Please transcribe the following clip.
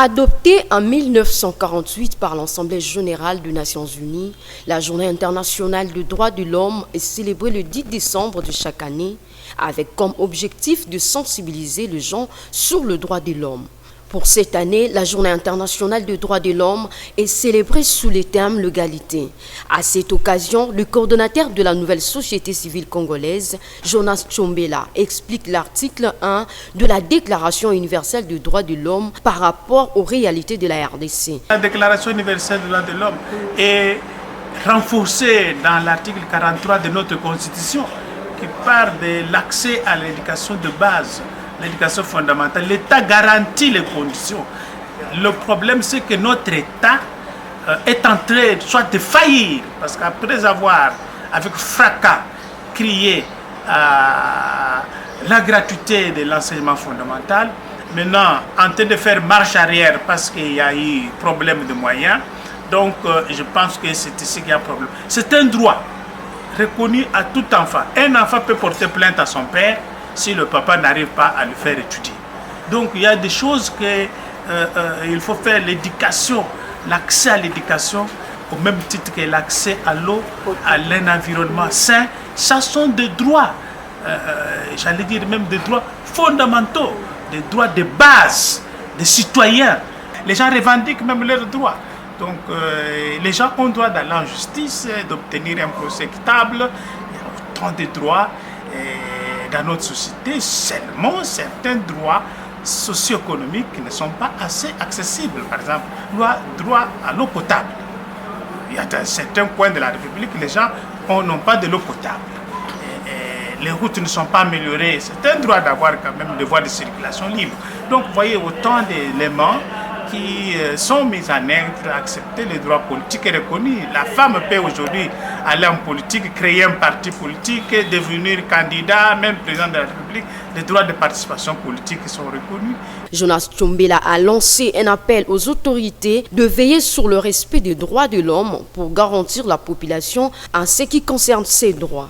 Adoptée en 1948 par l'Assemblée générale des Nations unies, la Journée internationale des droits de l'homme est célébrée le 10 décembre de chaque année avec comme objectif de sensibiliser les gens sur le droit de l'homme. Pour cette année, la Journée internationale des droits de l'homme est célébrée sous le terme l'égalité. À cette occasion, le coordonnateur de la nouvelle société civile congolaise, Jonas Tchombela, explique l'article 1 de la Déclaration universelle des droits de l'homme par rapport aux réalités de la RDC. La Déclaration universelle des droits de l'homme est renforcée dans l'article 43 de notre Constitution qui parle de l'accès à l'éducation de base. L'éducation fondamentale, l'État garantit les conditions. Le problème, c'est que notre État est en train soit de faillir, parce qu'après avoir, avec fracas, crié la gratuité de l'enseignement fondamental, maintenant en train de faire marche arrière parce qu'il y a eu problème de moyens. Donc, je pense que c'est ici qu'il y a un problème. C'est un droit reconnu à tout enfant. Un enfant peut porter plainte à son père si le papa n'arrive pas à le faire étudier. Donc il y a des choses qu'il faut faire, l'éducation, l'accès à l'éducation, au même titre que l'accès à l'eau, à un environnement sain, ça sont des droits, j'allais dire même des droits fondamentaux, des droits de base des citoyens. Les gens revendiquent même leurs droits. Donc les gens ont droit d'aller en justice, d'obtenir un procès équitable, il y a autant de droits. Dans notre société, seulement certains droits socio-économiques qui ne sont pas assez accessibles. Par exemple, droit à l'eau potable. Il y a certains coins de la République, les gens n'ont pas de l'eau potable. Les routes ne sont pas améliorées. C'est un droit d'avoir quand même des voies de circulation libres. Donc, vous voyez autant d'éléments qui sont mis en œuvre, accepter les droits politiques et reconnus. La femme peut aujourd'hui aller en politique, créer un parti politique, devenir candidat, même président de la République. Les droits de participation politique sont reconnus. Jonas Tchombela a lancé un appel aux autorités de veiller sur le respect des droits de l'homme pour garantir la population en ce qui concerne ses droits.